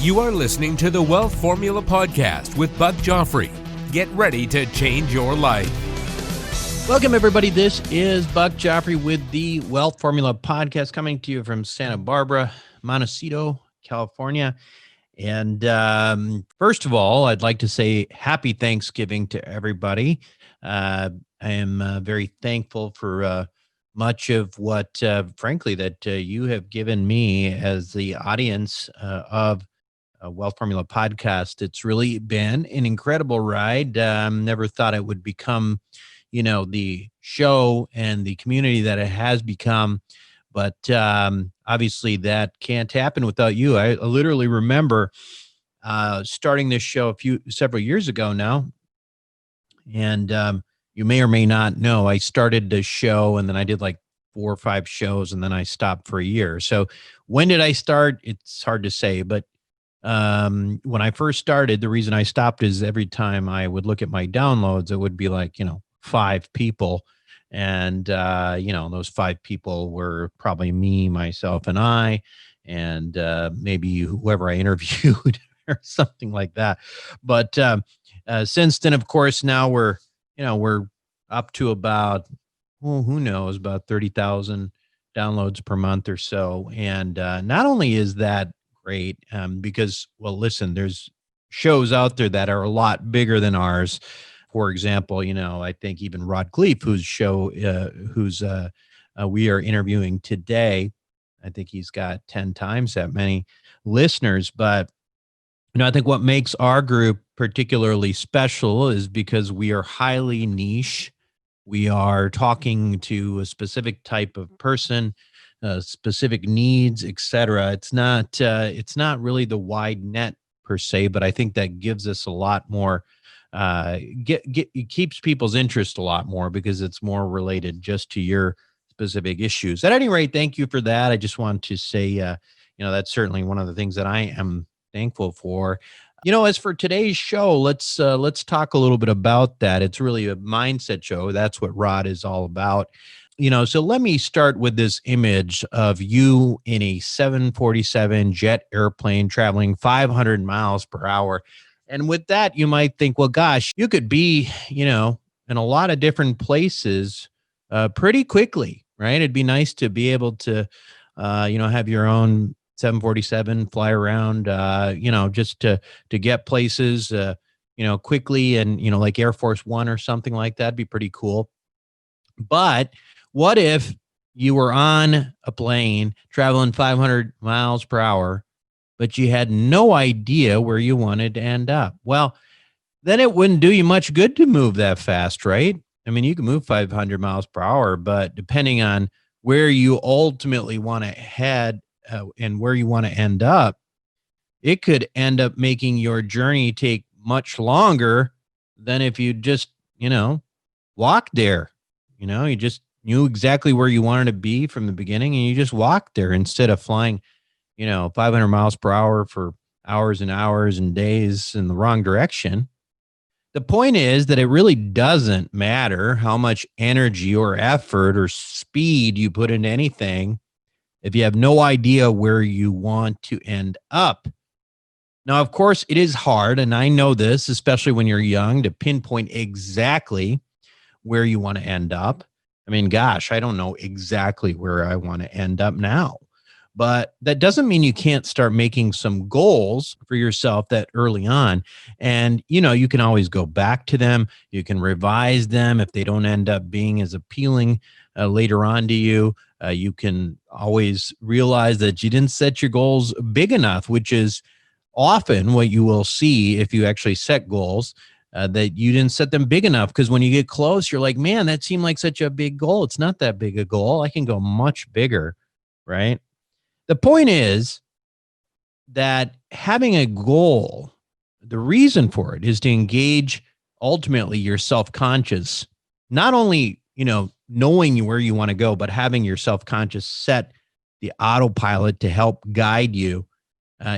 You are listening to the Wealth Formula Podcast with Buck Joffrey. Get ready to change your life. Welcome, everybody. This is Buck Joffrey with the Wealth Formula Podcast, coming to you from Santa Barbara, Montecito, California. And first of all, I'd like to say happy Thanksgiving to everybody. I am very thankful for much of what, frankly, that you have given me as the audience of Wealth Formula Podcast. It's really been an incredible ride. Never thought it would become, the show and the community that it has become. But obviously that can't happen without you. I literally remember starting this show several years ago now. And you may or may not know, I started the show and then I did like 4 or 5 shows and then I stopped for a year. So when did I start? It's hard to say, but when I first started, the reason I stopped is every time I would look at my downloads, it would be like, 5 people. And, those 5 people were probably me, myself, and I, and maybe whoever I interviewed or something like that. But since then, of course, now we're up to about, who knows, about 30,000 downloads per month or so. And not only is that great, because, well, listen, there's shows out there that are a lot bigger than ours. For example, I think even Rod Khleif, whose show, we are interviewing today, I think he's got 10 times that many listeners. But, I think what makes our group particularly special is because we are highly niche. We are talking to a specific type of person, specific needs, etc. It's not really the wide net per se, but I think that gives us a lot more. It keeps people's interest a lot more because it's more related just to your specific issues. At any rate, thank you for that. I just want to say, that's certainly one of the things that I am thankful for. As for today's show, let's talk a little bit about that. It's really a mindset show. That's what Rod is all about. So let me start with this image of you in a 747 jet airplane traveling 500 miles per hour. And with that, you might think, well, gosh, you could be, in a lot of different places pretty quickly, right? It'd be nice to be able to, have your own 747 fly around, just to get places, quickly and, like Air Force One or something like that. Would be pretty cool. But what if you were on a plane traveling 500 miles per hour, but you had no idea where you wanted to end up? Well, then it wouldn't do you much good to move that fast, right? I mean, you can move 500 miles per hour, but depending on where you ultimately want to head and where you want to end up, it could end up making your journey take much longer than if you just, walked there. You just knew exactly where you wanted to be from the beginning and you just walked there instead of flying 500 miles per hour for hours and hours and days in the wrong direction. The point is that it really doesn't matter how much energy or effort or speed you put into anything if you have no idea where you want to end up. Now, of course, it is hard, and I know this, especially when you're young, to pinpoint exactly where you want to end up. I mean, gosh, I don't know exactly where I want to end up now. But that doesn't mean you can't start making some goals for yourself that early on. And, you can always go back to them. You can revise them if they don't end up being as appealing later on to you. You can always realize that you didn't set your goals big enough, which is often what you will see if you actually set goals, that you didn't set them big enough. Because when you get close, you're like, man, that seemed like such a big goal. It's not that big a goal. I can go much bigger, right? The point is that having a goal, the reason for it is to engage ultimately your self-conscious, not only, knowing where you want to go, but having your self-conscious set the autopilot to help guide you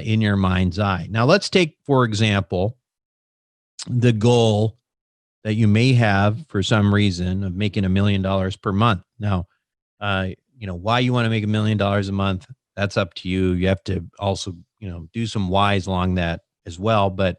in your mind's eye. Now, let's take, for example, the goal that you may have for some reason of making $1 million per month. Now, why you want to make $1 million a month, that's up to you. You have to also do some whys along that as well. But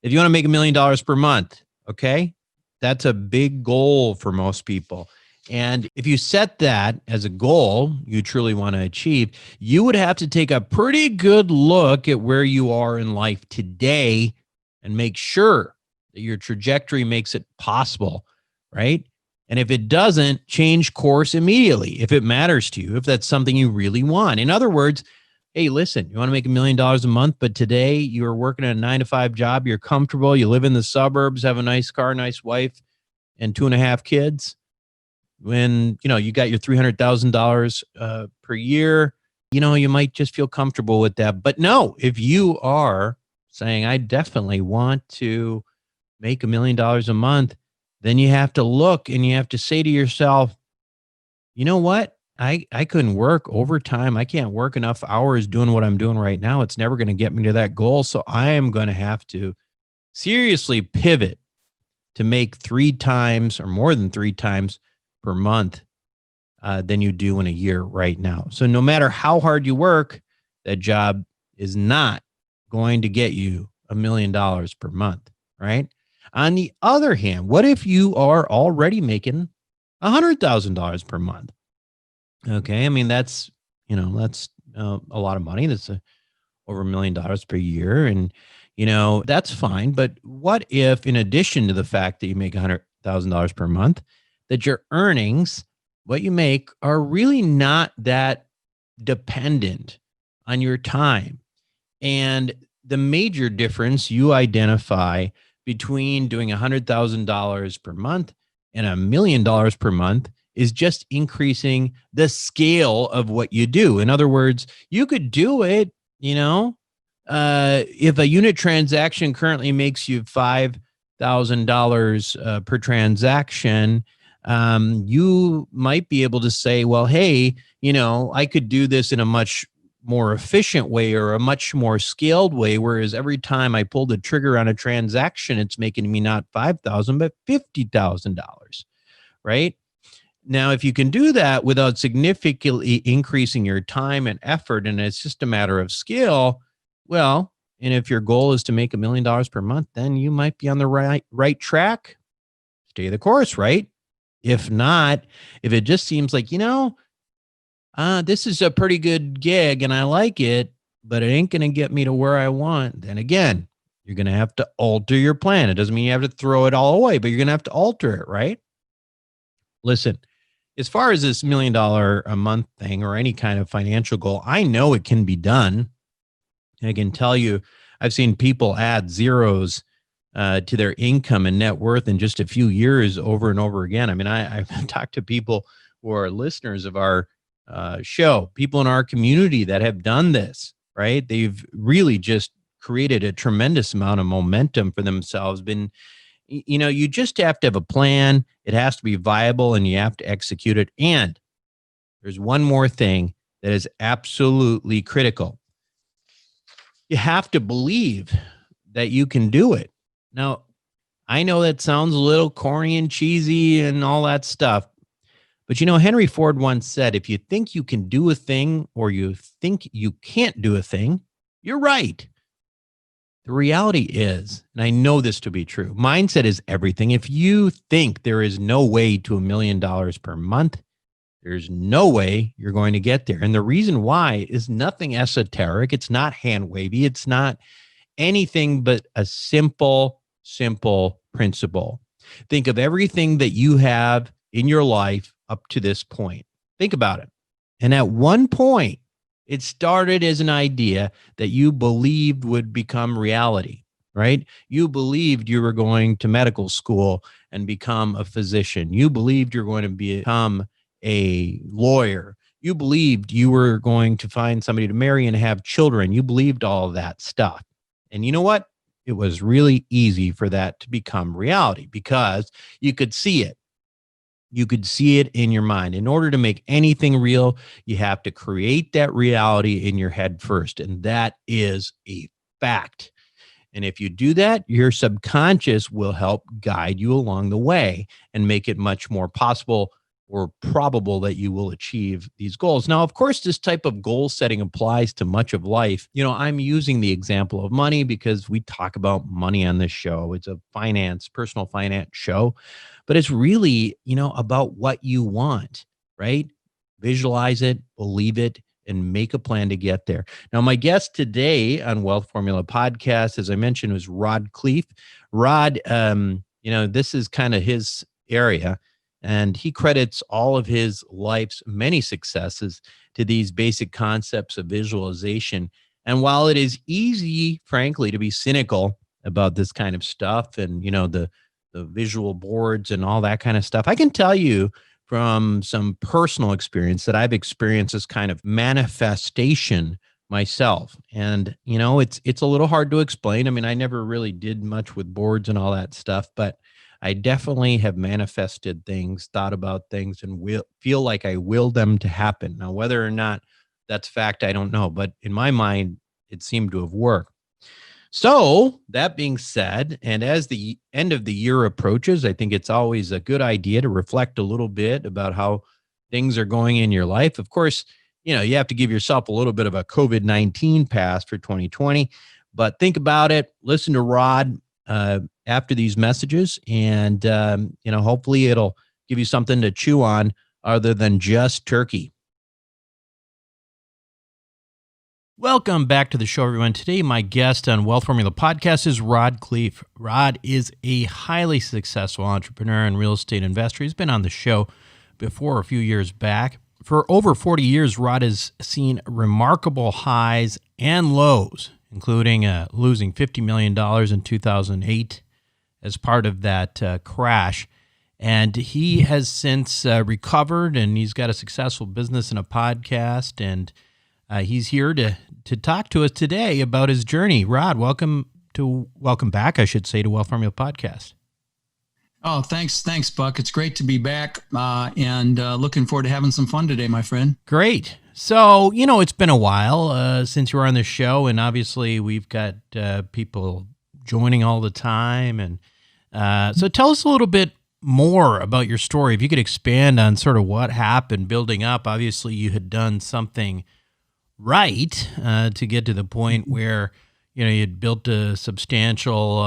if you want to make $1 million per month, okay, that's a big goal for most people. And if you set that as a goal you truly want to achieve, you would have to take a pretty good look at where you are in life today and make sure that your trajectory makes it possible, right? And if it doesn't, change course immediately if it matters to you, if that's something you really want. In other words, hey, listen, you want to make $1 million a month, but today you are working a 9-to-5 job, you're comfortable, you live in the suburbs, have a nice car, nice wife, and 2.5 kids. When, you got your $300,000 per year, you might just feel comfortable with that. But no, if you are saying, I definitely want to make $1 million a month, then you have to look and you have to say to yourself, you know what? I couldn't work overtime. I can't work enough hours doing what I'm doing right now. It's never going to get me to that goal. So I am going to have to seriously pivot to make 3 times or more than 3 times per month than you do in a year right now. So no matter how hard you work, that job is not going to get you $1 million per month, right? On the other hand, what if you are already making $100,000 per month? Okay, I mean that's a lot of money. That's over $1 million per year, and that's fine. But what if, in addition to the fact that you make $100,000 per month, that your earnings, what you make, are really not that dependent on your time? And the major difference you identify between doing $100,000 per month and $1 million per month is just increasing the scale of what you do. In other words, you could do it, if a unit transaction currently makes you $5,000 per transaction, you might be able to say, well, hey, I could do this in a much more efficient way or a much more scaled way. Whereas every time I pull the trigger on a transaction, it's making me not $5,000, but $50,000, right? Now, if you can do that without significantly increasing your time and effort, and it's just a matter of skill, well, and if your goal is to make $1 million per month, then you might be on the right track. Stay the course, right? If not, if it just seems like, this is a pretty good gig and I like it, but it ain't going to get me to where I want, then again, you're going to have to alter your plan. It doesn't mean you have to throw it all away, but you're going to have to alter it, right? Listen, as far as this $1 million a month thing or any kind of financial goal, I know it can be done. I can tell you, I've seen people add zeros to their income and net worth in just a few years over and over again. I mean, I've talked to people who are listeners of our show, people in our community that have done this, right? They've really just created a tremendous amount of momentum for themselves. You just have to have a plan. It has to be viable and you have to execute it. And there's one more thing that is absolutely critical. You have to believe that you can do it. Now, I know that sounds a little corny and cheesy and all that stuff, but Henry Ford once said, if you think you can do a thing or you think you can't do a thing, you're right. The reality is, and I know this to be true, mindset is everything. If you think there is no way to $1 million per month, there's no way you're going to get there. And the reason why is nothing esoteric. It's not hand wavy. It's not anything but a simple principle. Think of everything that you have in your life up to this point. Think about it. And at one point, it started as an idea that you believed would become reality, right? You believed you were going to medical school and become a physician. You believed you're going to become a lawyer. You believed you were going to find somebody to marry and have children. You believed all of that stuff. And you know what? It was really easy for that to become reality because you could see it. You could see it in your mind. In order to make anything real, you have to create that reality in your head first. And that is a fact. And if you do that, your subconscious will help guide you along the way and make it much more possible or probable that you will achieve these goals. Now, of course, this type of goal setting applies to much of life. I'm using the example of money because we talk about money on this show. It's a personal finance show, but it's really, about what you want, right? Visualize it, believe it, and make a plan to get there. Now, my guest today on Wealth Formula Podcast, as I mentioned, was Rod Khleif. Rod, this is kind of his area, and he credits all of his life's many successes to these basic concepts of visualization. And while it is easy, frankly, to be cynical about this kind of stuff and, the visual boards and all that kind of stuff, I can tell you from some personal experience that I've experienced this kind of manifestation myself. And, it's a little hard to explain. I mean, I never really did much with boards and all that stuff, but I definitely have manifested things, thought about things, and feel like I will them to happen. Now, whether or not that's fact, I don't know. But in my mind, it seemed to have worked. So that being said, and as the end of the year approaches, I think it's always a good idea to reflect a little bit about how things are going in your life. Of course, you have to give yourself a little bit of a COVID-19 pass for 2020, but think about it. Listen to Rod after these messages, and hopefully it'll give you something to chew on other than just turkey. Welcome back to the show, everyone. Today, my guest on Wealth Formula Podcast is Rod Khleif. Rod is a highly successful entrepreneur and real estate investor. He's been on the show before a few years back. For over 40 years, Rod has seen remarkable highs and lows, including losing $50 million in 2008 as part of that crash. And he has since recovered, and he's got a successful business and a podcast, and he's here to talk to us today about his journey. Rod, welcome back, I should say, to Wealth Formula Podcast. Oh, thanks, Buck. It's great to be back, and looking forward to having some fun today, my friend. Great. So, it's been a while since you were on the show, and obviously we've got people joining all the time. And so tell us a little bit more about your story. If you could expand on sort of what happened building up. Obviously, you had done something right to get to the point where you had built a substantial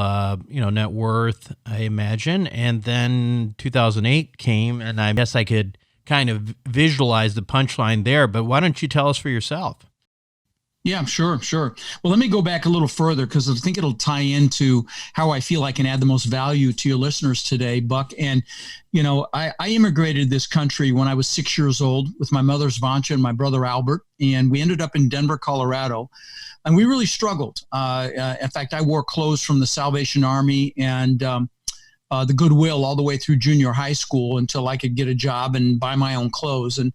net worth, I imagine, and then 2008 came, and I guess I could kind of visualize the punchline there. But why don't you tell us for yourself? Yeah, sure. Well, let me go back a little further because I think it'll tie into how I feel I can add the most value to your listeners today, Buck. And, I immigrated this country when I was 6 years old with my mother's Vancha and my brother Albert, and we ended up in Denver, Colorado. And we really struggled. In fact, I wore clothes from the Salvation Army and the Goodwill all the way through junior high school until I could get a job and buy my own clothes. And,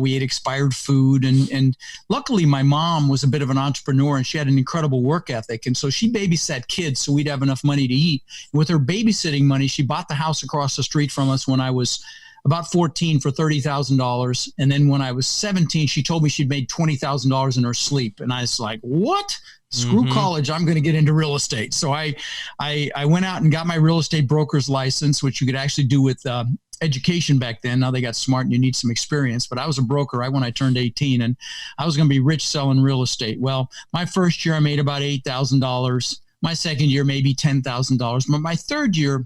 we ate expired food. And luckily, my mom was a bit of an entrepreneur and she had an incredible work ethic. And so she babysat kids so we'd have enough money to eat. And with her babysitting money, she bought the house across the street from us when I was about 14 for $30,000. And then when I was 17, she told me she'd made $20,000 in her sleep. And I was like, what? Screw college, I'm going to get into real estate. So I went out and got my real estate broker's license, which you could actually do with education back then. Now they got smart and you need some experience. But I was a broker right when I turned 18, and I was going to be rich selling real estate. Well, my first year I made about $8,000. My second year, maybe $10,000. But my third year,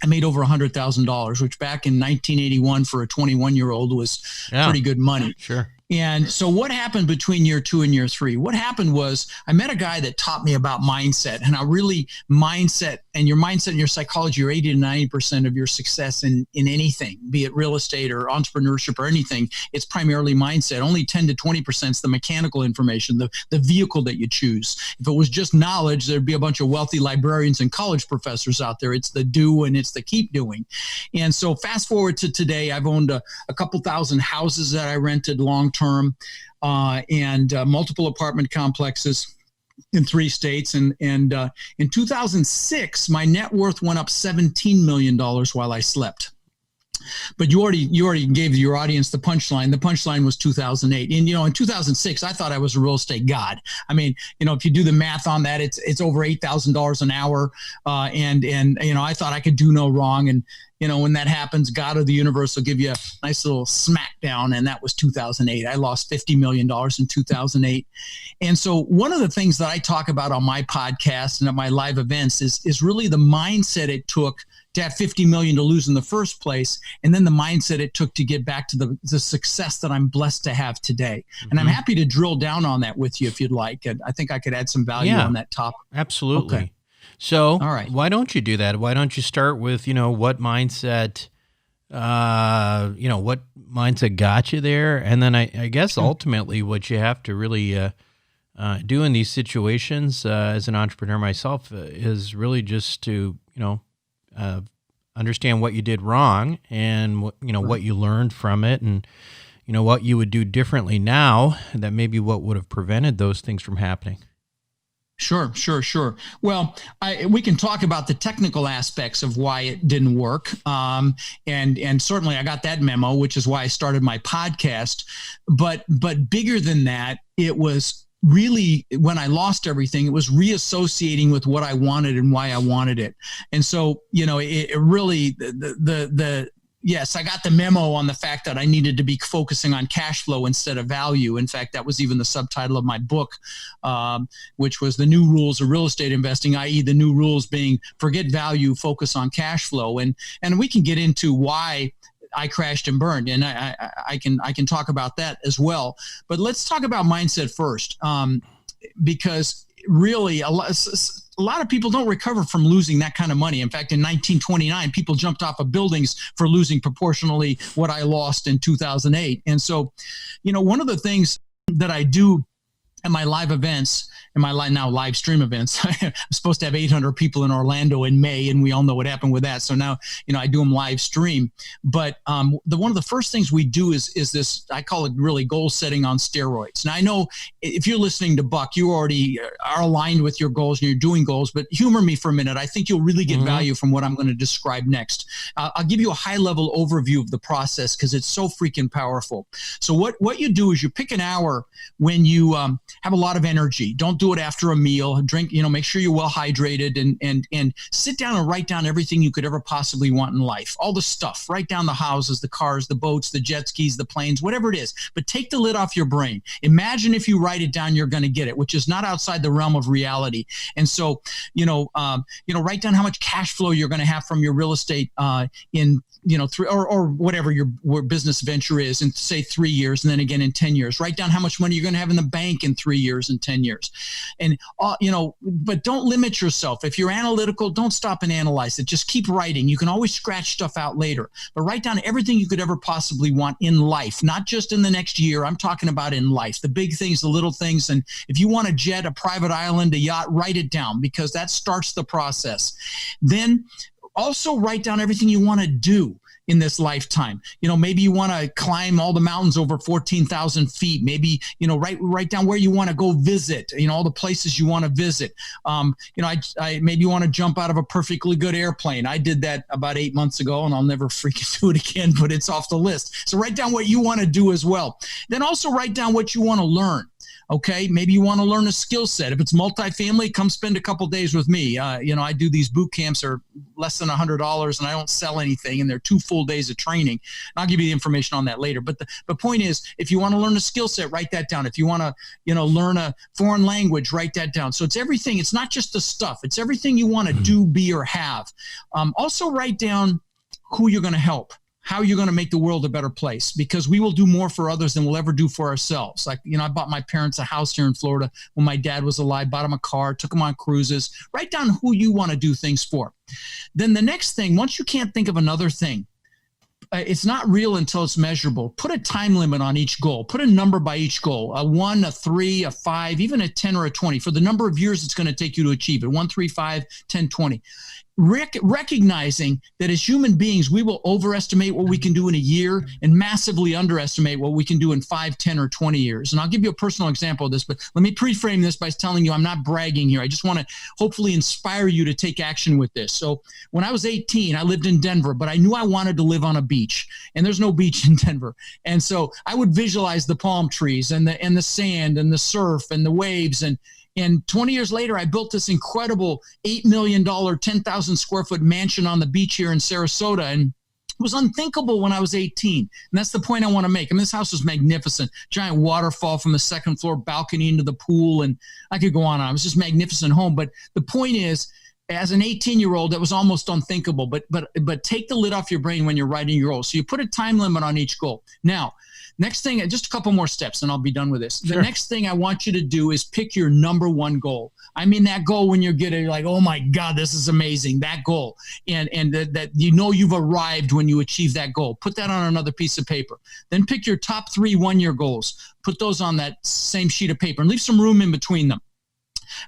I made over $100,000, which back in 1981 for a 21-year-old was pretty good money. Sure. And so what happened between year 2 and year 3? What happened was I met a guy that taught me about mindset, and how really mindset and your psychology are 80 to 90% of your success in anything, be it real estate or entrepreneurship or anything. It's primarily mindset. Only 10 to 20% is the mechanical information, the vehicle that you choose. If it was just knowledge, there'd be a bunch of wealthy librarians and college professors out there. It's the do and it's the keep doing. And so fast forward to today, I've owned a couple thousand houses that I rented long term, and multiple apartment complexes in 3 states. And in 2006, my net worth went up $17 million while I slept. But you already gave your audience the punchline. The punchline was 2008. And, in 2006, I thought I was a real estate god. I mean, if you do the math on that, it's over $8,000 an hour. And I thought I could do no wrong. And, when that happens, God or the universe will give you a nice little smackdown. And that was 2008. I lost $50 million in 2008. And so one of the things that I talk about on my podcast and at my live events is really the mindset it took to have 50 million to lose in the first place, and then the mindset it took to get back to the success that I'm blessed to have today. Mm-hmm. And I'm happy to drill down on that with you if you'd like. And I think I could add some value on that topic. Absolutely. Okay. So all right. Why don't you do that? Why don't you start with, what mindset, what mindset got you there? And then I guess ultimately what you have to really do in these situations as an entrepreneur myself is really just to, understand what you did wrong and what you learned from it, and what you would do differently now that maybe what would have prevented those things from happening. Sure. Well, we can talk about the technical aspects of why it didn't work. And certainly I got that memo, which is why I started my podcast. But bigger than that, it was really, when I lost everything, it was reassociating with what I wanted and why I wanted it. And so, it really, yes, I got the memo on the fact that I needed to be focusing on cash flow instead of value. In fact, that was even the subtitle of my book, which was The New Rules of Real Estate Investing, i.e. the new rules being forget value, focus on cash flow. And we can get into why I crashed and burned, and I can talk about that as well. But let's talk about mindset first, because really a lot of people don't recover from losing that kind of money. In fact, in 1929, people jumped off of buildings for losing proportionally what I lost in 2008. And so, one of the things that I do at my live events, and my now live stream events, I'm supposed to have 800 people in Orlando in May, and we all know what happened with that. So now, I do them live stream. But one of the first things we do is this, I call it really goal setting on steroids. Now, I know if you're listening to Buck, you already are aligned with your goals and you're doing goals, but humor me for a minute. I think you'll really get value from what I'm going to describe next. I'll give you a high-level overview of the process because it's so freaking powerful. So what you do is you pick an hour when you have a lot of energy. Don't do it after a meal. Drink, make sure you're well hydrated, and sit down and write down everything you could ever possibly want in life. All the stuff. Write down the houses, the cars, the boats, the jet skis, the planes, whatever it is. But take the lid off your brain. Imagine if you write it down, you're going to get it, which is not outside the realm of reality. And so, write down how much cash flow you're going to have from your real estate in 3 or whatever your business venture is in, say, 3 years, and then again in 10 years. Write down how much money you're going to have in the bank in 3 years and 10 years. And, but don't limit yourself. If you're analytical, don't stop and analyze it. Just keep writing. You can always scratch stuff out later, but write down everything you could ever possibly want in life, not just in the next year. I'm talking about in life, the big things, the little things. And if you want a jet, a private island, a yacht, write it down, because that starts the process. Then also write down everything you want to do in this lifetime. Maybe you want to climb all the mountains over 14,000 feet. Maybe, write down where you want to go visit, all the places you want to visit. Maybe you want to jump out of a perfectly good airplane. I did that about 8 months ago, and I'll never freaking do it again, but it's off the list. So write down what you want to do as well. Then also write down what you want to learn. Okay, maybe you want to learn a skill set. If it's multifamily, come spend a couple days with me. I do these boot camps are less than $100, and I don't sell anything, and they're 2 full days of training. And I'll give you the information on that later. But the point is, if you want to learn a skill set, write that down. If you want to, learn a foreign language, write that down. So it's everything. It's not just the stuff. It's everything you want to do, be, or have. Also write down who you're going to help, how you're going to make the world a better place, because we will do more for others than we'll ever do for ourselves. Like, I bought my parents a house here in Florida when my dad was alive, bought them a car, took them on cruises. Write down who you want to do things for. Then the next thing, once you can't think of another thing, it's not real until it's measurable. Put a time limit on each goal. Put a number by each goal, a 1, a 3, a 5, even a 10 or a 20 for the number of years it's going to take you to achieve it. 1, 3, 5, 10, 20. recognizing that as human beings, we will overestimate what we can do in a year and massively underestimate what we can do in 5, 10, or 20 years. And I'll give you a personal example of this, but let me pre-frame this by telling you I'm not bragging here. I just want to hopefully inspire you to take action with this. So when I was 18, I lived in Denver, but I knew I wanted to live on a beach, and there's no beach in Denver. And so I would visualize the palm trees and the sand and the surf and the waves. And 20 years later, I built this incredible $8 million, 10,000 square foot mansion on the beach here in Sarasota. And it was unthinkable when I was 18. And that's the point I want to make. I mean, this house was magnificent. Giant waterfall from the second floor balcony into the pool. And I could go on. It was just magnificent home. But the point is, as an 18-year-old, that was almost unthinkable. But take the lid off your brain when you're writing your goals. So you put a time limit on each goal. Now, next thing, just a couple more steps and I'll be done with this. Sure. The next thing I want you to do is pick your number one goal. I mean, that goal when you're getting like, oh my God, this is amazing, that goal. And that you know you've arrived when you achieve that goal. Put that on another piece of paper. Then pick your top 3 one-year goals. Put those on that same sheet of paper and leave some room in between them.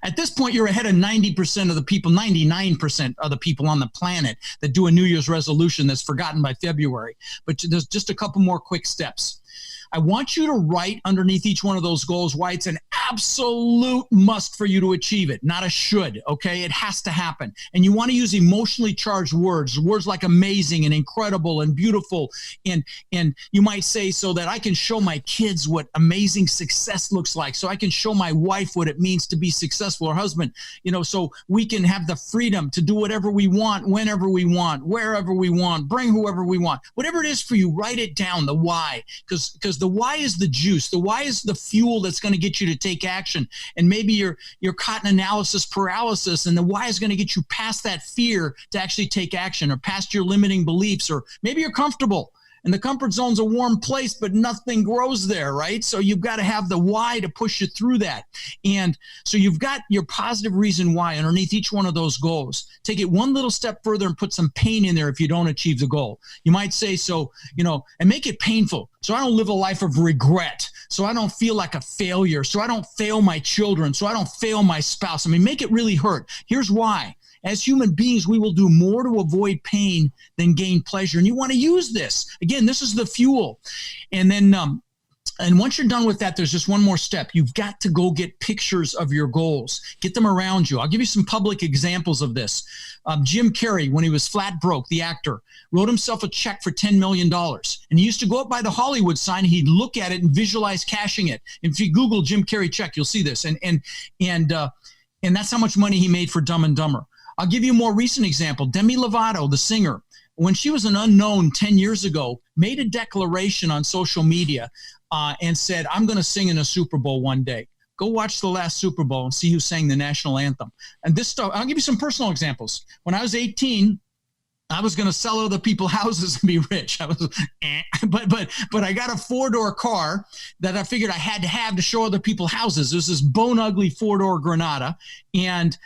At this point, you're ahead of 90% of the people, 99% of the people on the planet that do a New Year's resolution that's forgotten by February. But there's just a couple more quick steps. I want you to write underneath each one of those goals why it's an absolute must for you to achieve it, not a should, okay? It has to happen. And you want to use emotionally charged words like amazing and incredible and beautiful. And you might say, so that I can show my kids what amazing success looks like, so I can show my wife what it means to be successful, or husband, so we can have the freedom to do whatever we want, whenever we want, wherever we want, bring whoever we want. Whatever it is for you, write it down, the why, because the why is the juice. The why is the fuel that's going to get you to take action. And maybe you're caught in analysis paralysis, and the why is going to get you past that fear to actually take action, or past your limiting beliefs, or maybe you're comfortable. And the comfort zone's a warm place, but nothing grows there, right? So you've got to have the why to push you through that. And so you've got your positive reason why underneath each one of those goals. Take it one little step further and put some pain in there if you don't achieve the goal. You might say, and make it painful. So I don't live a life of regret. So I don't feel like a failure. So I don't fail my children. So I don't fail my spouse. I mean, make it really hurt. Here's why. As human beings, we will do more to avoid pain than gain pleasure. And you want to use this. Again, this is the fuel. And then, and once you're done with that, there's just one more step. You've got to go get pictures of your goals. Get them around you. I'll give you some public examples of this. Jim Carrey, when he was flat broke, the actor, wrote himself a check for $10 million. And he used to go up by the Hollywood sign. He'd look at it and visualize cashing it. And if you Google Jim Carrey check, you'll see this. And that's how much money he made for Dumb and Dumber. I'll give you a more recent example. Demi Lovato, the singer, when she was an unknown 10 years ago, made a declaration on social media and said, I'm going to sing in a Super Bowl one day. Go watch the last Super Bowl and see who sang the national anthem. And this stuff, I'll give you some personal examples. When I was 18, I was going to sell other people's houses and be rich. But I got a 4-door car that I figured I had to have to show other people houses. There's this bone ugly 4-door Granada. And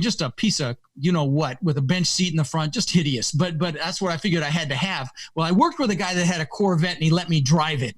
just a piece of, with a bench seat in the front, just hideous. But that's what I figured I had to have. Well, I worked with a guy that had a Corvette and he let me drive it.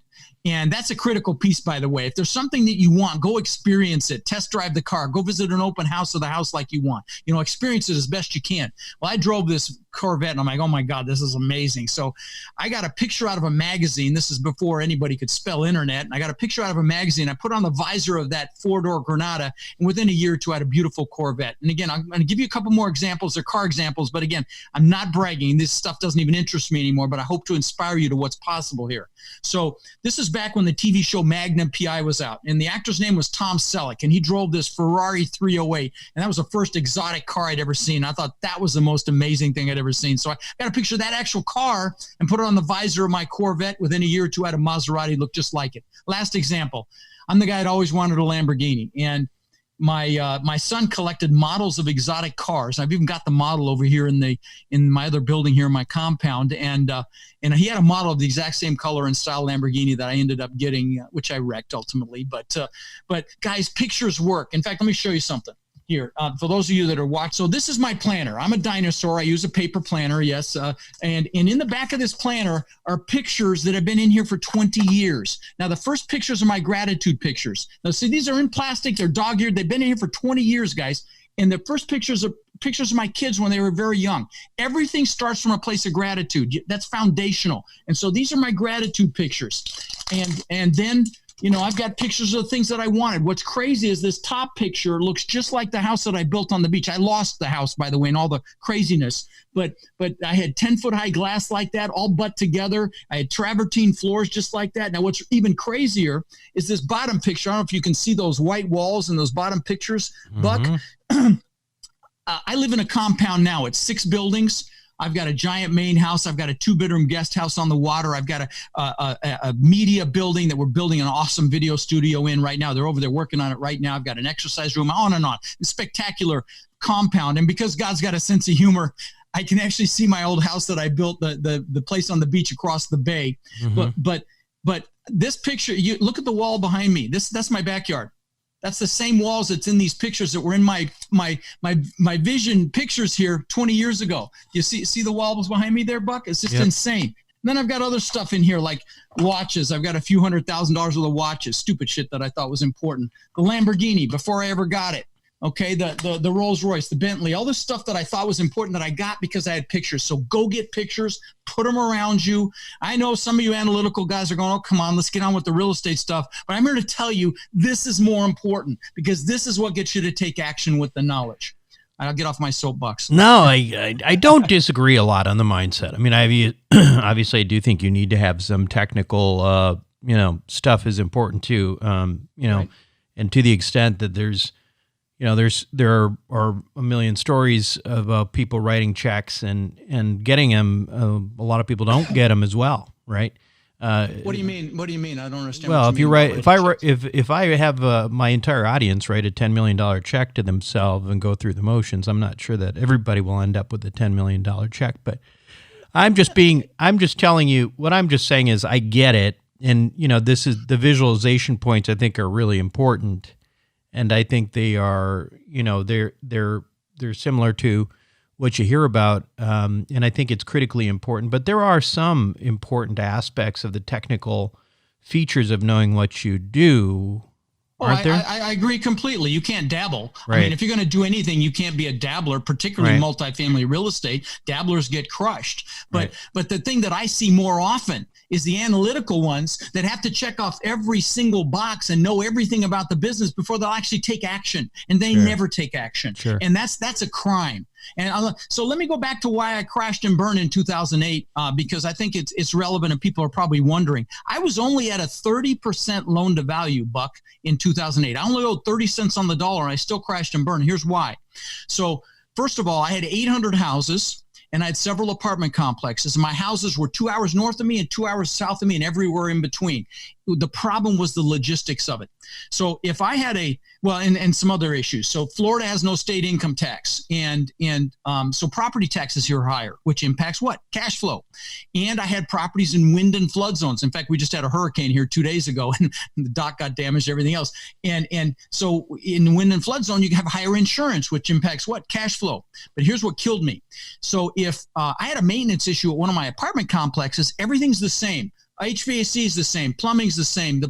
And that's a critical piece, by the way. If there's something that you want, go experience it. Test drive the car. Go visit an open house of the house like you want. Experience it as best you can. Well, I drove this Corvette and I'm like, oh my God, this is amazing. So I got a picture out of a magazine. This is before anybody could spell internet. And I got a picture out of a magazine. I put on the visor of that 4-door Granada. And within a year or two, I had a beautiful Corvette. And again, I'm going to give you a couple more examples. They're car examples. But again, I'm not bragging. This stuff doesn't even interest me anymore. But I hope to inspire you to what's possible here. So this is back when the TV show Magnum P.I. was out. And the actor's name was Tom Selleck. And he drove this Ferrari 308. And that was the first exotic car I'd ever seen. I thought that was the most amazing thing I'd ever seen. So I got a picture of that actual car and put it on the visor of my Corvette. Within a year or two, I had a Maserati look just like it. Last example. I'm the guy that always wanted a Lamborghini. And my son collected models of exotic cars. I've even got the model over here in my other building here in my compound. And he had a model of the exact same color and style Lamborghini that I ended up getting, which I wrecked ultimately. But guys, pictures work. In fact, let me show you something here. For those of you that are watching. So this is my planner. I'm a dinosaur. I use a paper planner. Yes. And in the back of this planner are pictures that have been in here for 20 years. Now, the first pictures are my gratitude pictures. Now, see, these are in plastic. They're dog-eared. They've been in here for 20 years, guys. And the first pictures are pictures of my kids when they were very young. Everything starts from a place of gratitude. That's foundational. And so these are my gratitude pictures. And then, I've got pictures of the things that I wanted. What's crazy is this top picture looks just like the house that I built on the beach. I lost the house, by the way, and all the craziness. But I had 10-foot high glass like that, all butt together. I had travertine floors just like that. Now, what's even crazier is this bottom picture. I don't know if you can see those white walls and those bottom pictures, Buck. I live in a compound now. It's 6 buildings. I've got a giant main house. I've got a 2-bedroom guest house on the water. I've got a media building that we're building an awesome video studio in right now. They're over there working on it right now. I've got an exercise room, on and on. It's a spectacular compound. And because God's got a sense of humor, I can actually see my old house that I built, the place on the beach across the bay. But this picture, you look at the wall behind me. That's my backyard. That's the same walls that's in these pictures that were in my vision pictures here 20 years ago. You see the walls behind me there, Buck? It's just insane. And then I've got other stuff in here like watches. I've got a few $100,000 worth of watches, stupid shit that I thought was important. The Lamborghini before I ever got it. Okay, the Rolls Royce, the Bentley, all this stuff that I thought was important that I got because I had pictures. So go get pictures, put them around you. I know some of you analytical guys are going, oh, come on, let's get on with the real estate stuff. But I'm here to tell you this is more important because this is what gets you to take action with the knowledge. I'll get off my soapbox. No, I don't disagree a lot on the mindset. I mean, obviously I do think you need to have some technical, stuff is important too, right. And to the extent that there are a million stories about people writing checks and getting them. A lot of people don't get them as well, right? What do you mean? What do you mean? I don't understand. Well, if I have my entire audience write a $10 million check to themselves and go through the motions, I'm not sure that everybody will end up with a $10 million check. But I'm just telling you what I'm just saying is I get it, and this is the visualization points I think are really important. And I think they are, they're similar to what you hear about, and I think it's critically important. But there are some important aspects of the technical features of knowing what you do, aren't there? I agree completely. You can't dabble. Right. I mean, if you're going to do anything, you can't be a dabbler, particularly multifamily real estate. Dabblers get crushed. But the thing that I see more often is the analytical ones that have to check off every single box and know everything about the business before they'll actually take action. And they never take action. Sure. And that's a crime. And so let me go back to why I crashed and burned in 2008, because I think it's relevant and people are probably wondering. I was only at a 30% loan to value, Buck, in 2008. I only owed 30 cents on the dollar and I still crashed and burned. Here's why. So first of all, I had 800 houses. And I had several apartment complexes. My houses were 2 hours north of me and 2 hours south of me and everywhere in between. The problem was the logistics of it. So if I had and some other issues. So Florida has no state income tax. And so property taxes here are higher, which impacts what? Cash flow. And I had properties in wind and flood zones. In fact, we just had a hurricane here 2 days ago and the dock got damaged, everything else. And so in the wind and flood zone, you can have higher insurance, which impacts what? Cash flow. But here's what killed me. So if I had a maintenance issue at one of my apartment complexes, everything's the same. HVAC is the same, plumbing's the same,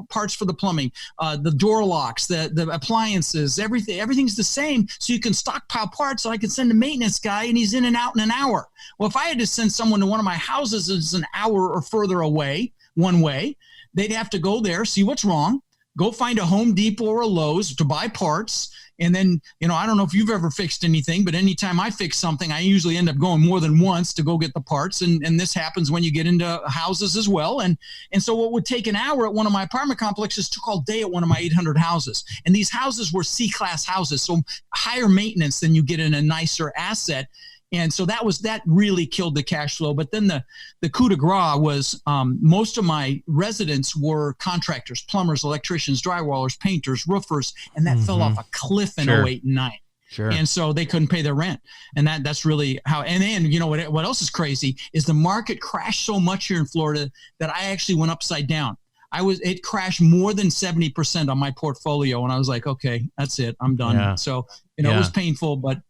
parts for the plumbing, the door locks, the appliances, everything's the same. So you can stockpile parts so I can send a maintenance guy and he's in and out in an hour. Well, if I had to send someone to one of my houses that's an hour or further away, one way, they'd have to go there, see what's wrong, go find a Home Depot or a Lowe's to buy parts. And then, I don't know if you've ever fixed anything, but anytime I fix something, I usually end up going more than once to go get the parts. And this happens when you get into houses as well. And so what would take an hour at one of my apartment complexes took all day at one of my 800 houses. And these houses were C-class houses, so higher maintenance than you get in a nicer asset. And so that really killed the cash flow. But then the coup de grace was most of my residents were contractors, plumbers, electricians, drywallers, painters, roofers, and that fell off a cliff in 08 and 09. Sure. And so they couldn't pay their rent. And that's really how, and then, what else is crazy is the market crashed so much here in Florida that I actually went upside down. It crashed more than 70% on my portfolio. And I was like, okay, that's it. I'm done. Yeah. So, it was painful, but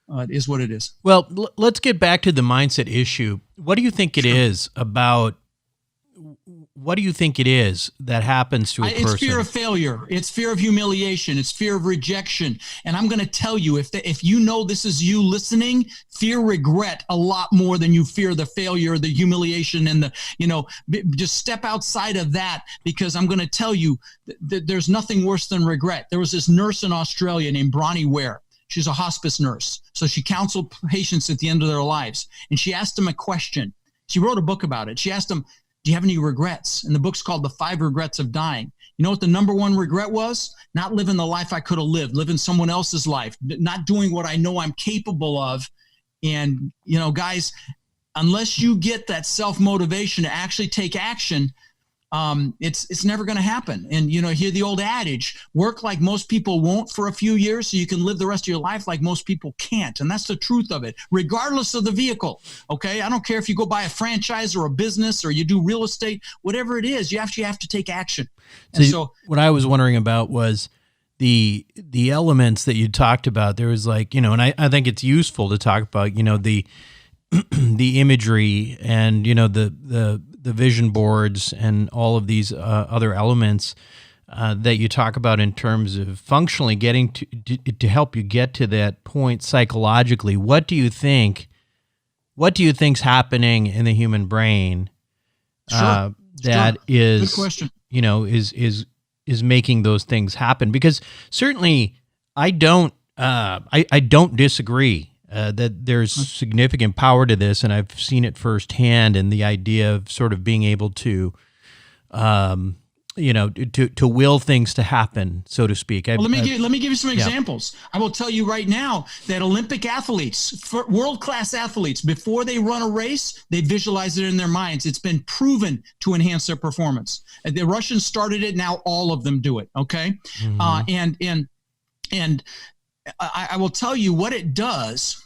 it is what it is. Well, let's get back to the mindset issue. What do you think it is about what do you think it is that happens to a person? It's fear of failure. It's fear of humiliation. It's fear of rejection. And I'm going to tell you, if you know this is you listening, fear regret a lot more than you fear the failure, the humiliation, and just step outside of that, because I'm going to tell you that there's nothing worse than regret. There was this nurse in Australia named Bronnie Ware. She's a hospice nurse. So she counseled patients at the end of their lives. And she asked them a question. She wrote a book about it. She asked them, do you have any regrets? And the book's called The 5 Regrets of Dying. You know what the number one regret was? Not living the life I could have lived, living someone else's life, not doing what I know I'm capable of. And, guys, unless you get that self-motivation to actually take action, it's never going to happen. And, hear the old adage, work like most people won't for a few years so you can live the rest of your life like most people can't. And that's the truth of it, regardless of the vehicle. Okay. I don't care if you go buy a franchise or a business or you do real estate, whatever it is, you actually have to take action. And so what I was wondering about was the elements that you talked about. There was and I think it's useful to talk about, the imagery and, the vision boards and all of these other elements that you talk about in terms of functionally getting to help you get to that point psychologically. What do you think's happening in the human brain that is, good question. Is making those things happen? Because certainly I don't disagree that there's significant power to this, and I've seen it firsthand. And the idea of sort of being able to, to will things to happen, so to speak. Let me give you some examples. I will tell you right now that Olympic athletes, world-class athletes, before they run a race, they visualize it in their minds. It's been proven to enhance their performance. The Russians started it. Now all of them do it. Okay. Mm-hmm. And I will tell you what it does.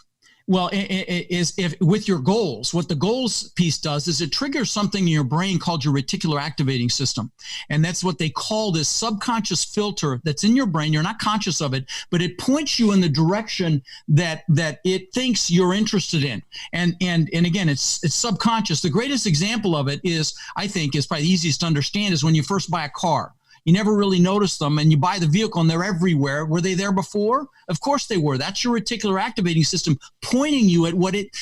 Well, if with your goals, what the goals piece does is it triggers something in your brain called your reticular activating system. And that's what they call this subconscious filter that's in your brain. You're not conscious of it, but it points you in the direction that it thinks you're interested in. And again, it's subconscious. The greatest example of it is probably the easiest to understand is when you first buy a car. You never really notice them, and you buy the vehicle and they're everywhere. Were they there before? Of course they were. That's your reticular activating system pointing you at what it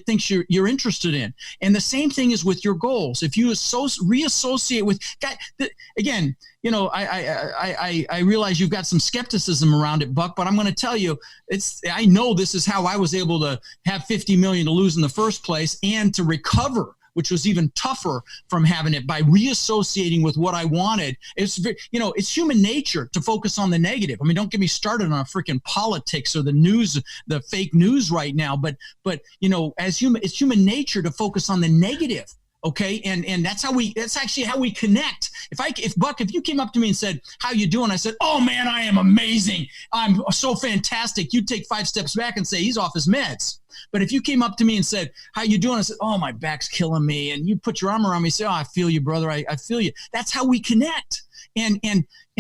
thinks you're interested in. And the same thing is with your goals. If you reassociate with, again, I realize you've got some skepticism around it, Buck, but I'm going to tell you, I know this is how I was able to have 50 million to lose in the first place and to recover, which was even tougher from having it by reassociating with what I wanted. It's human nature to focus on the negative. I mean, don't get me started on freaking politics or the news, the fake news right now. But it's human nature to focus on the negative. Okay. And that's actually how we connect. If you came up to me and said, how you doing? I said, oh man, I am amazing. I'm so fantastic. You'd take 5 steps back and say, he's off his meds. But if you came up to me and said, how you doing? I said, oh, my back's killing me. And you put your arm around me and say, oh, I feel you, brother. I feel you. That's how we connect. And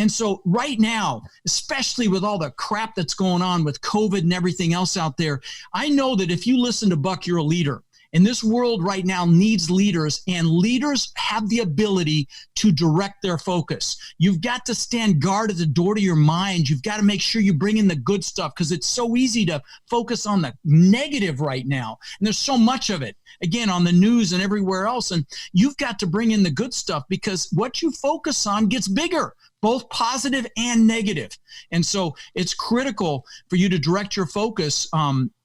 so right now, especially with all the crap that's going on with COVID and everything else out there, I know that if you listen to Buck, you're a leader. And this world right now needs leaders, and leaders have the ability to direct their focus. You've got to stand guard at the door to your mind. You've got to make sure you bring in the good stuff, because it's so easy to focus on the negative right now. And there's so much of it, again, on the news and everywhere else. And you've got to bring in the good stuff, because what you focus on gets bigger, both positive and negative. And so it's critical for you to direct your focus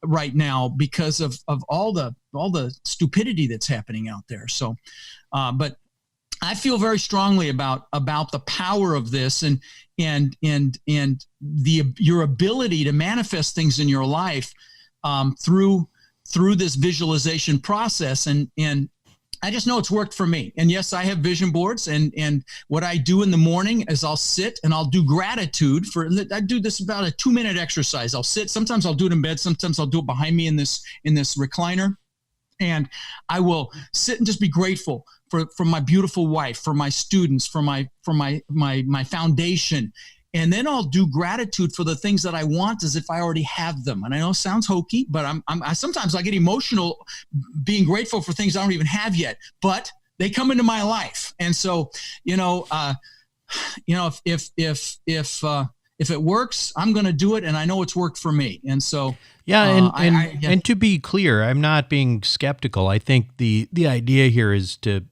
right now because of all the stupidity that's happening out there. So, but I feel very strongly about the power of this and your ability to manifest things in your life through this visualization process. And I just know it's worked for me. And yes, I have vision boards, and what I do in the morning is I'll sit and I'll do gratitude I do this about a 2-minute exercise. I'll sit, sometimes I'll do it in bed. Sometimes I'll do it behind me in this recliner. And I will sit and just be grateful for my beautiful wife, for my students, for my foundation. And then I'll do gratitude for the things that I want as if I already have them. And I know it sounds hokey, but sometimes I get emotional being grateful for things I don't even have yet. But they come into my life. And so, if it works, I'm going to do it. And I know it's worked for me. And so, and to be clear, I'm not being skeptical. I think the idea here is to,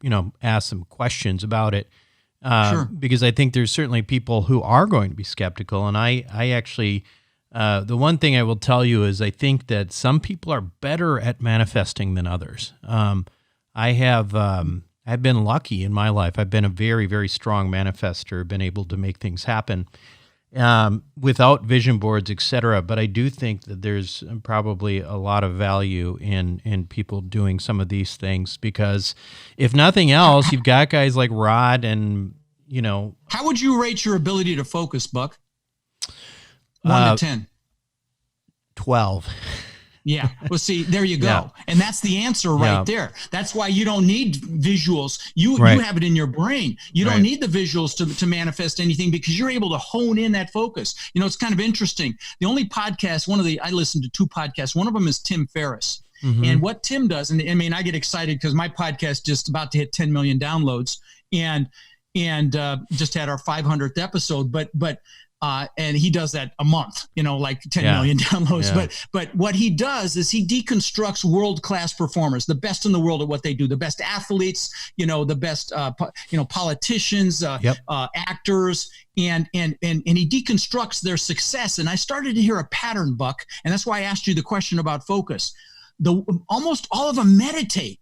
ask some questions about it. Sure. Because I think there's certainly people who are going to be skeptical. And I actually, the one thing I will tell you is I think that some people are better at manifesting than others. I've been lucky in my life. I've been a very, very strong manifester, been able to make things happen without vision boards, et cetera. But I do think that there's probably a lot of value in people doing some of these things, because if nothing else, you've got guys like Rod and, How would you rate your ability to focus, Buck? 1 to 10. 12. Yeah. Well, see, there you go. Yeah. And that's the answer right there. That's why you don't need visuals. You have it in your brain. You don't need the visuals to manifest anything, because you're able to hone in that focus. It's kind of interesting. The only podcast, I listened to 2 podcasts. One of them is Tim Ferriss. Mm-hmm. And what Tim does, and I mean, I get excited because my podcast just about to hit 10 million downloads and just had our 500th episode, and he does that a month, like 10 million downloads. Yeah. But what he does is he deconstructs world-class performers, the best in the world at what they do, the best athletes, the best, politicians, actors, and he deconstructs their success. And I started to hear a pattern, Buck, and that's why I asked you the question about focus. Almost all of them meditate,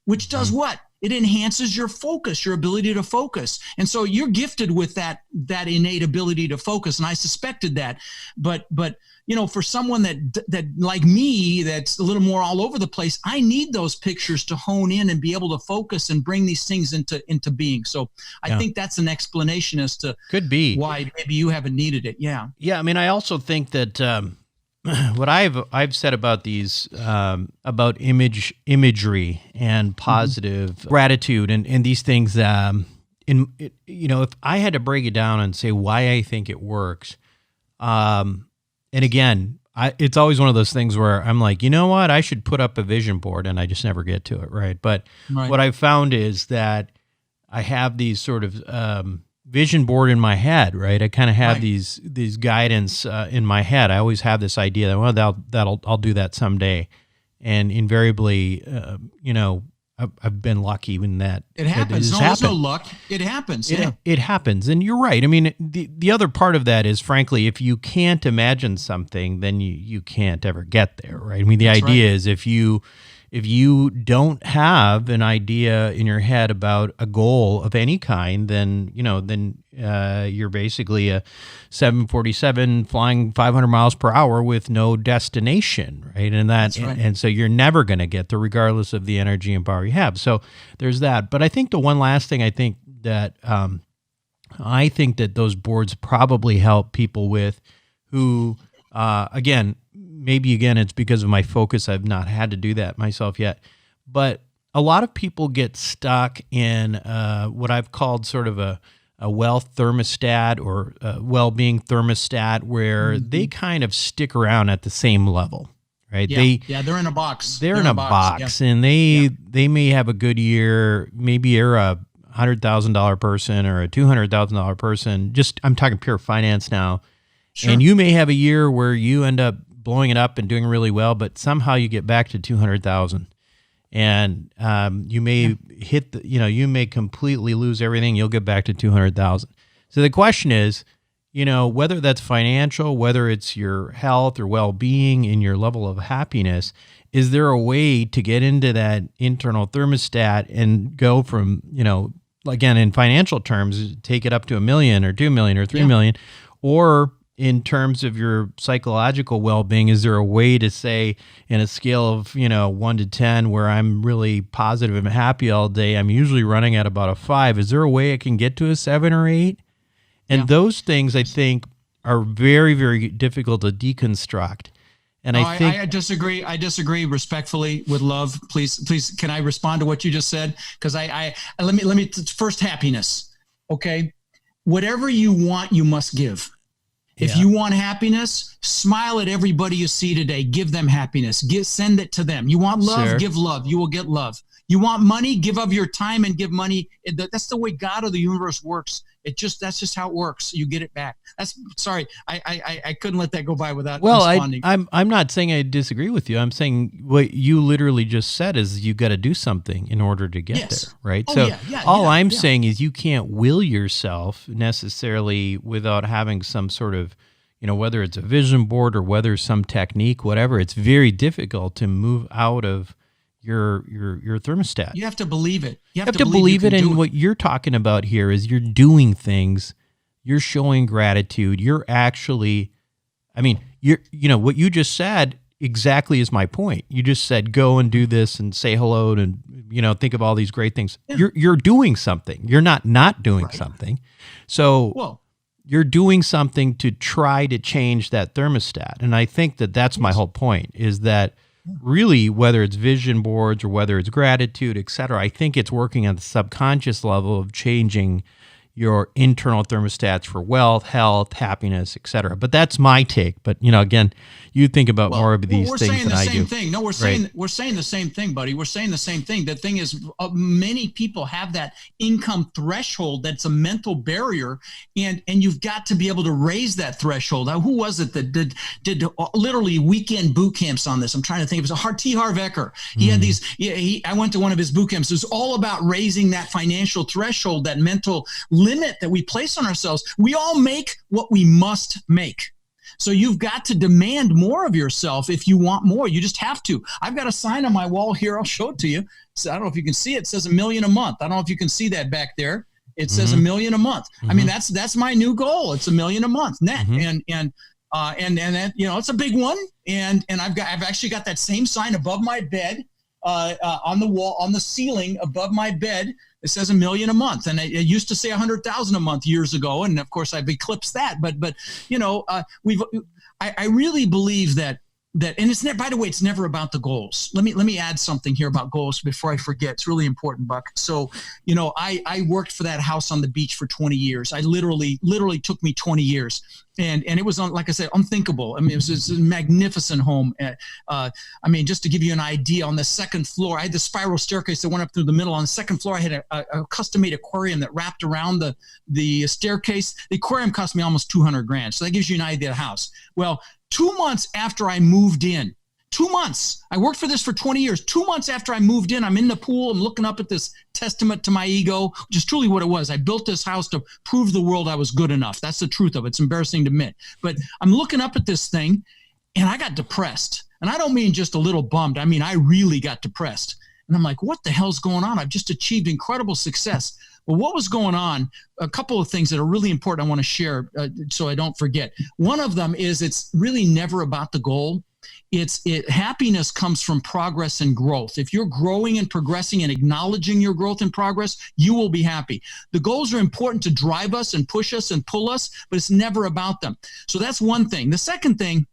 which does what? It enhances your focus, your ability to focus. And so you're gifted with that innate ability to focus. And I suspected that, but for someone that like me, that's a little more all over the place, I need those pictures to hone in and be able to focus and bring these things into being. So I think that's an explanation as to could be why maybe you haven't needed it. Yeah. Yeah. I mean, I also think that, what I've said about these about imagery and positive gratitude and these things, if I had to break it down and say why I think it works, and again, it's always one of those things where I'm like, you know what, I should put up a vision board, and I just never get to it, right? But what I've found is that I have these sort of vision board in my head, right? I kind of have these guidance in my head. I always have this idea that I'll do that someday, and invariably, I've been lucky in that it happens. There's no luck. It happens. It happens, and you're right. I mean, the other part of that is, frankly, if you can't imagine something, then you can't ever get there, right? I mean, the idea is if you don't have an idea in your head about a goal of any kind, then you're basically a 747 flying 500 miles per hour with no destination, right? And so you're never going to get there, regardless of the energy and power you have. So there's that. But I think the one last thing I think that those boards probably help people with who, maybe it's because of my focus. I've not had to do that myself yet. But a lot of people get stuck in what I've called sort of a wealth thermostat or a well-being thermostat, where they kind of stick around at the same level, right? Yeah, they're in a box. They're in a box, and they may have a good year. Maybe you're a $100,000 person or a $200,000 person. I'm talking pure finance now. Sure. And you may have a year where you end up blowing it up and doing really well, but somehow you get back to 200,000, and you may hit you may completely lose everything. You'll get back to 200,000. So the question is, whether that's financial, whether it's your health or well-being and your level of happiness, is there a way to get into that internal thermostat and go from, again, in financial terms, take it up to $1 million or $2 million or $3 million, or in terms of your psychological well-being, is there a way to say, in a scale of 1 to 10, where I'm really positive and happy all day, I'm usually running at about a 5. Is there a way I can get to a 7 or 8? And those things, I think, are very, very difficult to deconstruct. And I think I disagree. I disagree respectfully, with love. Please, can I respond to what you just said? Because let me first, happiness. Okay, whatever you want, you must give. If you want happiness, smile at everybody you see today. Give them happiness. Send it to them. You want love? Sure. Give love. You will get love. You want money? Give of your time and give money. That's the way God or the universe works. That's just how it works. You get it back. Sorry. I couldn't let that go by without responding. I'm not saying I disagree with you. I'm saying what you literally just said is you got to do something in order to get there, right? I'm saying is you can't will yourself necessarily without having some sort of, whether it's a vision board or whether some technique, whatever. It's very difficult to move out of your thermostat. You have to believe it. You have to believe it. And what you're talking about here is you're doing things, you're showing gratitude. You're actually, what you just said exactly is my point. You just said, go and do this and say hello and, think of all these great things. Yeah. You're doing something. You're not doing something. So you're doing something to try to change that thermostat. And I think that's my whole point is that really, whether it's vision boards or whether it's gratitude, et cetera, I think it's working on the subconscious level of changing your internal thermostats for wealth, health, happiness, et cetera. But that's my take. But, again, you think about more of these things than I do. We're saying the same thing. No, we're saying the same thing, buddy. We're saying the same thing. The thing is, many people have that income threshold that's a mental barrier, and you've got to be able to raise that threshold. Now, who was it that did literally weekend boot camps on this? I'm trying to think. It was T. Harv Eker. He had these. I went to one of his boot camps. It was all about raising that financial threshold, that mental limit that we place on ourselves. We all make what we must make. So you've got to demand more of yourself if you want more. You just have to. I've got a sign on my wall here. I'll show it to you. So I don't know if you can see it. It says $1 million a month. I don't know if you can see that back there. It says $1 million a month. I mean, that's my new goal. It's $1 million a month net. And then, it's a big one. And I've actually got that same sign above my bed, on the wall, on the ceiling above my bed. It says $1 million a month, and it used to say 100,000 a month years ago, and of course I've eclipsed that. But I really believe that, and it's by the way, it's never about the goals. Let me add something here about goals before I forget. It's really important, Buck. So I worked for that house on the beach for 20 years. I literally took me 20 years. And it was, like I said, unthinkable. I mean, it was a magnificent home. Just to give you an idea, on the second floor, I had the spiral staircase that went up through the middle. On the second floor, I had a custom-made aquarium that wrapped around the staircase. The aquarium cost me almost $200,000. So that gives you an idea of the house. Well, 2 months after I moved in, 2 months, I worked for this for 20 years. 2 months after I moved in, I'm in the pool. I'm looking up at this testament to my ego, which is truly what it was. I built this house to prove the world I was good enough. That's the truth of it. It's embarrassing to admit. But I'm looking up at this thing, and I got depressed. And I don't mean just a little bummed. I mean, I really got depressed. And I'm like, what the hell's going on? I've just achieved incredible success. Well, what was going on? A couple of things that are really important I want to share so I don't forget. One of them is it's really never about the goal. Happiness comes from progress and growth. If you're growing and progressing and acknowledging your growth and progress, you will be happy. The goals are important to drive us and push us and pull us, but it's never about them. So that's one thing. The second thing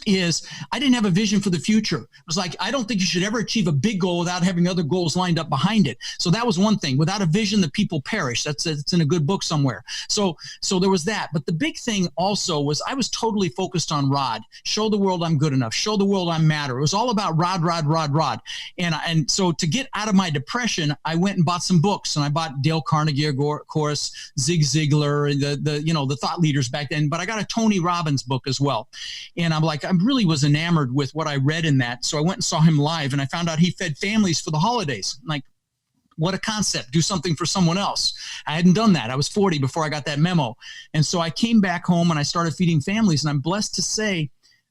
is I didn't have a vision for the future. It was like, I don't think you should ever achieve a big goal without having other goals lined up behind it. So that was one thing. Without a vision, the people perish. It's in a good book somewhere. So there was that. But the big thing also was I was totally focused on Rod. Show the world I'm good enough. Show the world I matter. It was all about Rod. And so to get out of my depression, I went and bought some books, and I bought Dale Carnegie, of course, Zig Ziglar, the thought leaders back then. But I got a Tony Robbins book as well. And I'm like, I really was enamored with what I read in that. So I went and saw him live, and I found out he fed families for the holidays. Like, what a concept. Do something for someone else. I hadn't done that. I was 40 before I got that memo. And so I came back home and I started feeding families. And I'm blessed to say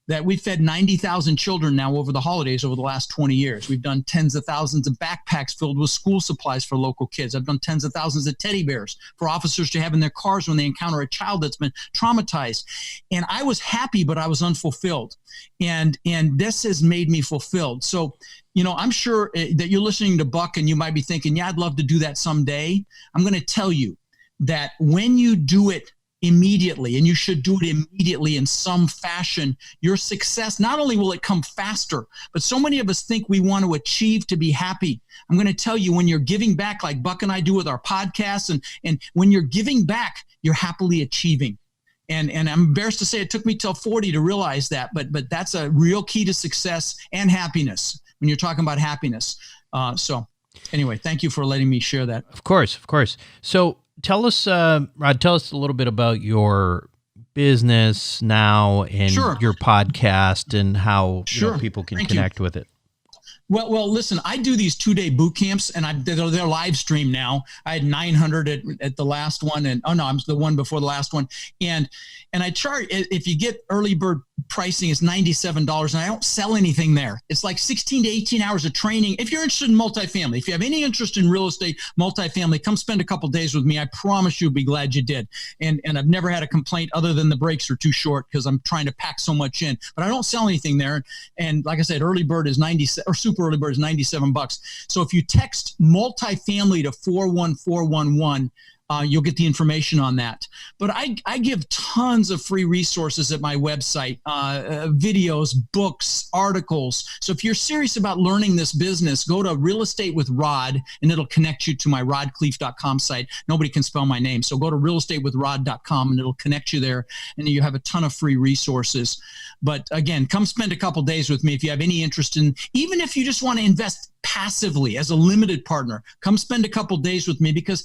that we fed 90,000 children now over the holidays over the last 20 years. We've done tens of thousands of backpacks filled with school supplies for local kids. I've done tens of thousands of teddy bears for officers to have in their cars when they encounter a child that's been traumatized. And I was happy, but I was unfulfilled. And this has made me fulfilled. So, I'm sure that you're listening to Buck and you might be thinking, yeah, I'd love to do that someday. I'm going to tell you that when you do it immediately, and you should do it immediately in some fashion, your success, not only will it come faster, but so many of us think we want to achieve to be happy. I'm going to tell you, when you're giving back, like Buck and I do with our podcasts, and when you're giving back, you're happily achieving. And I'm embarrassed to say it took me till 40 to realize that, but that's a real key to success and happiness when you're talking about happiness. Anyway, thank you for letting me share that. Of course. So tell us, Rod, tell us a little bit about your business now and your podcast and how people can connect with it. Well, listen, I do these 2-day boot camps, and they're live stream now. I had 900 at the last one, and I'm the one before the last one, and I charge, if you get early bird pricing, is $97, and I don't sell anything there. It's like 16 to 18 hours of training. If you're interested in multifamily, if you have any interest in real estate, multifamily, come spend a couple days with me. I promise you'll be glad you did. And I've never had a complaint other than the breaks are too short because I'm trying to pack so much in. But I don't sell anything there. And like I said, early bird is super early bird is $97. So if you text multifamily to 41411, you'll get the information on that. But I give tons of free resources at my website, videos, books, articles. So if you're serious about learning this business, go to Real Estate with Rod, and it'll connect you to my rodkhleif.com site. Nobody can spell my name. So go to realestatewithrod.com, and it'll connect you there, and you have a ton of free resources. But again, come spend a couple days with me if you have any interest in, even if you just want to invest passively as a limited partner, come spend a couple days with me, because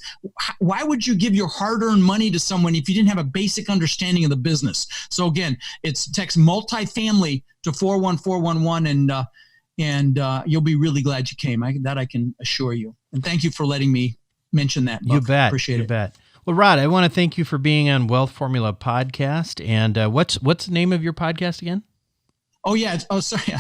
why would you give your hard-earned money to someone if you didn't have a basic understanding of the business? So again, it's text multifamily to 41411, and you'll be really glad you came. I can assure you. And thank you for letting me mention that, Buck. You bet. Appreciate it. You bet. Well, Rod, I want to thank you for being on Wealth Formula Podcast. And what's the name of your podcast again? Oh, yeah. Sorry.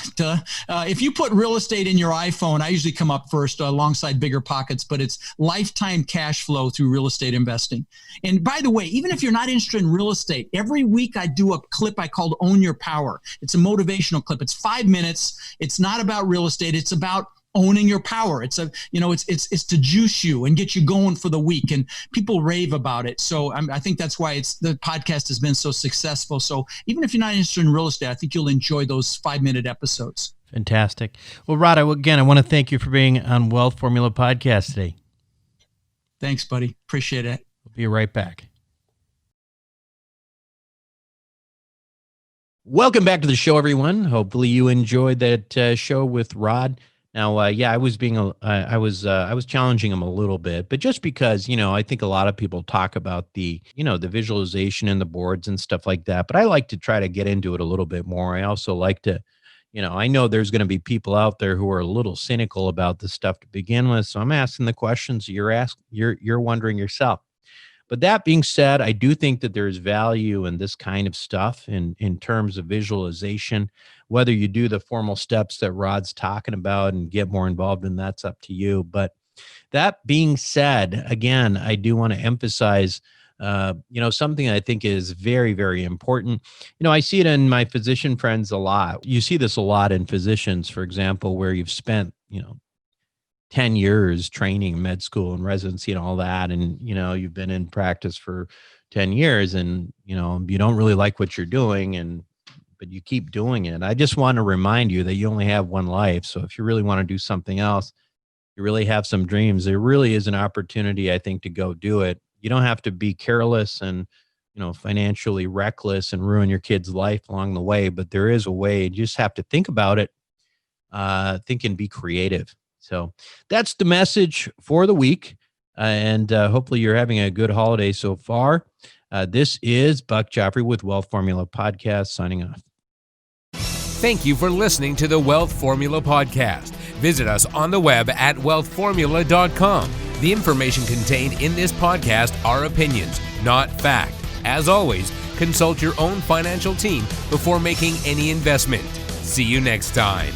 If you put real estate in your iPhone, I usually come up first alongside Bigger Pockets, but it's lifetime cash flow through real estate investing. And by the way, even if you're not interested in real estate, every week I do a clip I called Own Your Power. It's a motivational clip. It's 5 minutes. It's not about real estate. It's about owning your power. It's it's to juice you and get you going for the week, and people rave about it. So I think that's why the podcast has been so successful. So even if you're not interested in real estate, I think you'll enjoy those 5-minute episodes. Fantastic. Well, Rod, I want to thank you for being on Wealth Formula Podcast today. Thanks, buddy. Appreciate it. We'll be right back. Welcome back to the show, everyone. Hopefully you enjoyed that show with Rod. Now, I was challenging him a little bit, but just because, I think a lot of people talk about the visualization and the boards and stuff like that, but I like to try to get into it a little bit more. I also like to, I know there's going to be people out there who are a little cynical about this stuff to begin with. So I'm asking the questions you're wondering yourself. But that being said, I do think that there's value in this kind of stuff in terms of visualization. Whether you do the formal steps that Rod's talking about and get more involved in, that's up to you. But that being said, again, I do want to emphasize, something I think is very, very important. I see it in my physician friends a lot. You see this a lot in physicians, for example, where you've spent, 10 years training, med school and residency and all that. And, you've been in practice for 10 years and, you don't really like what you're doing, but you keep doing it. I just want to remind you that you only have one life. So if you really want to do something else, you really have some dreams, there really is an opportunity, I think, to go do it. You don't have to be careless and, financially reckless and ruin your kid's life along the way, but there is a way. You just have to think about it, think and be creative. So that's the message for the week. And hopefully you're having a good holiday so far. This is Buck Joffrey with Wealth Formula Podcast signing off. Thank you for listening to the Wealth Formula Podcast. Visit us on the web at wealthformula.com. The information contained in this podcast are opinions, not fact. As always, consult your own financial team before making any investment. See you next time.